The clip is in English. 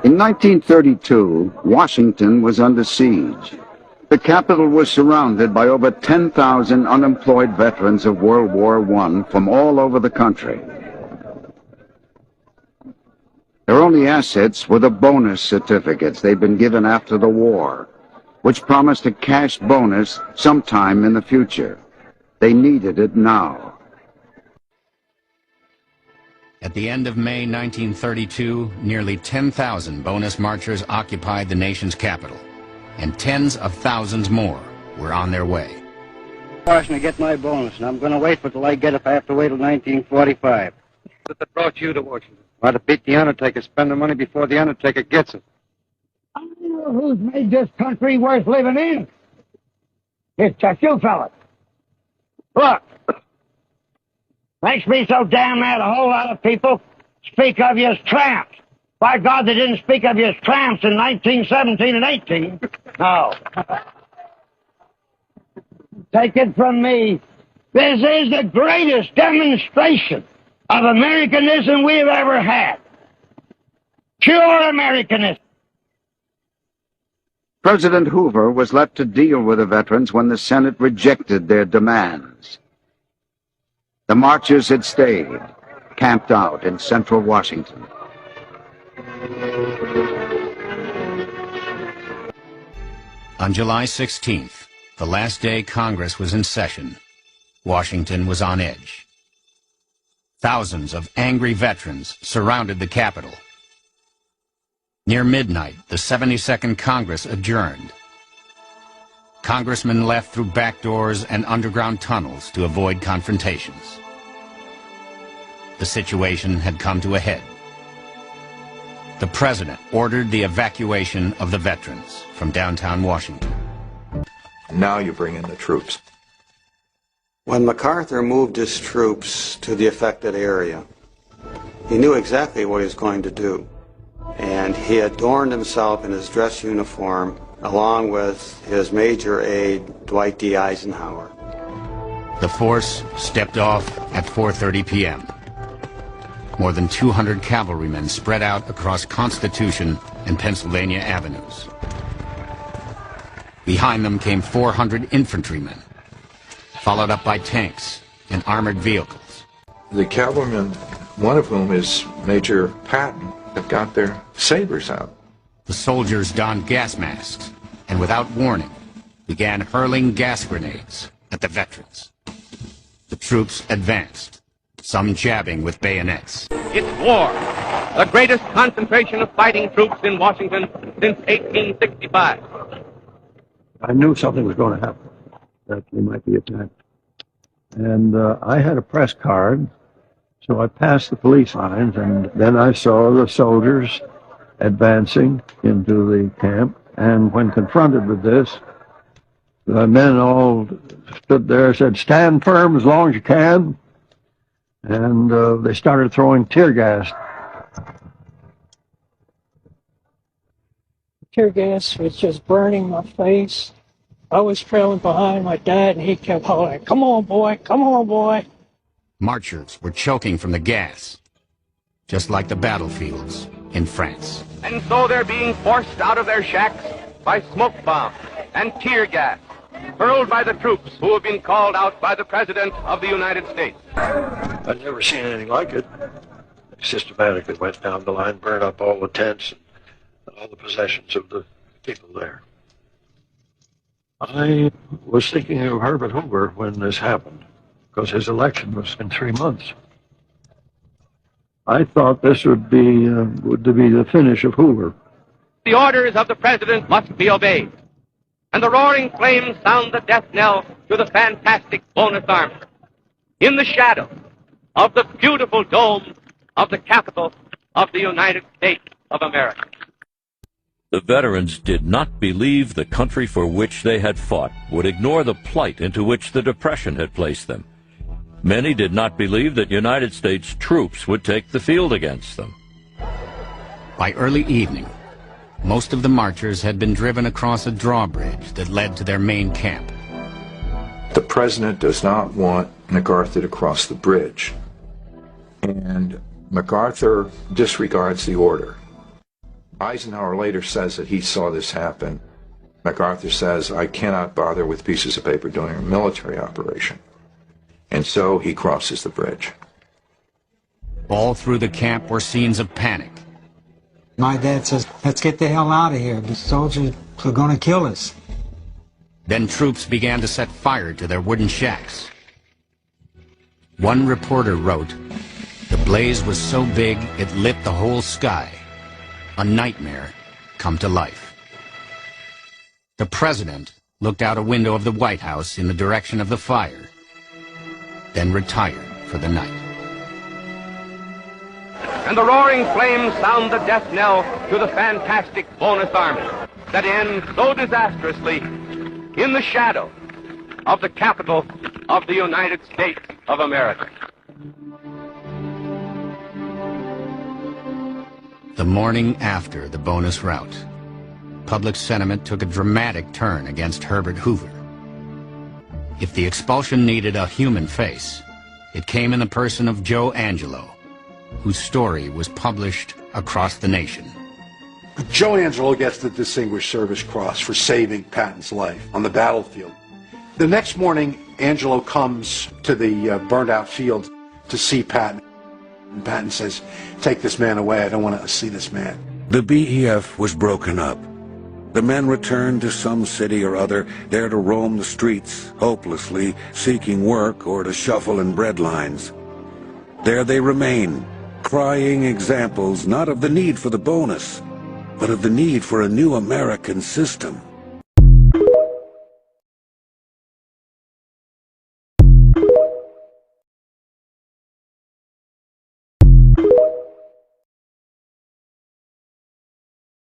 In 1932, Washington was under siege. The capital was surrounded by over 10,000 unemployed veterans of World War I from all over the country. Their only assets were the bonus certificates they'd been given after the war, which promised a cash bonus sometime in the future. They needed it now. At the end of May 1932, nearly 10,000 bonus marchers occupied the nation's capital, and tens of thousands more were on their way. Washington to get my bonus, and I'm going to wait for it till I get it if I have to wait till 1945. That brought you to Washington? Why, to beat the Undertaker, spend the money before the Undertaker gets it. I know who's made this country worth living in. It's just you fellas. Look, makes me so damn mad a whole lot of people speak of you as tramps. By God, they didn't speak of you as tramps in 1917 and 18. No. Take it from me, this is the greatest demonstration of Americanism we've ever had. Pure Americanism. President Hoover was left to deal with the veterans when the Senate rejected their demands. The marchers had stayed, camped out in central Washington. On July 16th, the last day Congress was in session, Washington was on edge. Thousands of angry veterans surrounded the Capitol. Near midnight, the 72nd Congress adjourned. Congressmen left through back doors and underground tunnels to avoid confrontations. The situation had come to a head. The president ordered the evacuation of the veterans from downtown Washington. Now you bring in the troops. When MacArthur moved his troops to the affected area, he knew exactly what he was going to do. And he adorned himself in his dress uniform along with his major aide, Dwight D. Eisenhower. The force stepped off at 4:30 p.m. More than 200 cavalrymen spread out across Constitution and Pennsylvania avenues. Behind them came 400 infantrymen, followed up by tanks and armored vehicles. The cavalrymen, one of whom is Major Patton, have got their sabers out. The soldiers donned gas masks and without warning began hurling gas grenades at the veterans. The troops advanced, some jabbing with bayonets. It's war, the greatest concentration of fighting troops in Washington since 1865. I knew something was going to happen, that we might be attacked. And I had a press card, so I passed the police lines, and then I saw the soldiers advancing into the camp. And when confronted with this, the men all stood there and said, "Stand firm as long as you can." And they started throwing tear gas. Tear gas was just burning my face. I was trailing behind my dad, and he kept hollering, "Come on, boy, come on, boy." Marchers were choking from the gas, just like the battlefields in France. And so they're being forced out of their shacks by smoke bombs and tear gas, hurled by the troops who have been called out by the President of the United States. I'd never seen anything like it. They systematically went down the line, burned up all the tents and all the possessions of the people there. I was thinking of Herbert Hoover when this happened, because his election was in 3 months. I thought this would be the finish of Hoover. The orders of the President must be obeyed, and the roaring flames sound the death knell to the fantastic bonus army. In the shadow of the beautiful dome of the Capitol of the United States of America. The veterans did not believe the country for which they had fought would ignore the plight into which the Depression had placed them. Many did not believe that United States troops would take the field against them. By early evening, most of the marchers had been driven across a drawbridge that led to their main camp. The president does not want MacArthur to cross the bridge. And MacArthur disregards the order. Eisenhower later says that he saw this happen. MacArthur says, I cannot bother with pieces of paper during a military operation. And so he crosses the bridge. All through the camp were scenes of panic. My dad says, let's get the hell out of here. The soldiers are going to kill us. Then troops began to set fire to their wooden shacks. One reporter wrote, the blaze was so big it lit the whole sky. A nightmare come to life. The president looked out a window of the White House in the direction of the fire, then retired for the night. And the roaring flames sound the death knell to the fantastic bonus army that ends so disastrously in the shadow of the capital of the United States of America. The morning after the bonus rout, public sentiment took a dramatic turn against Herbert Hoover. If the expulsion needed a human face, it came in the person of Joe Angelo, whose story was published across the nation. Joe Angelo gets the Distinguished Service Cross for saving Patton's life on the battlefield. The next morning, Angelo comes to the burned-out field to see Patton. And Patton says, take this man away. I don't want to see this man. The BEF was broken up. The men returned to some city or other, there to roam the streets, hopelessly seeking work or to shuffle in bread lines. There they remain, crying examples not of the need for the bonus, but of the need for a new American system.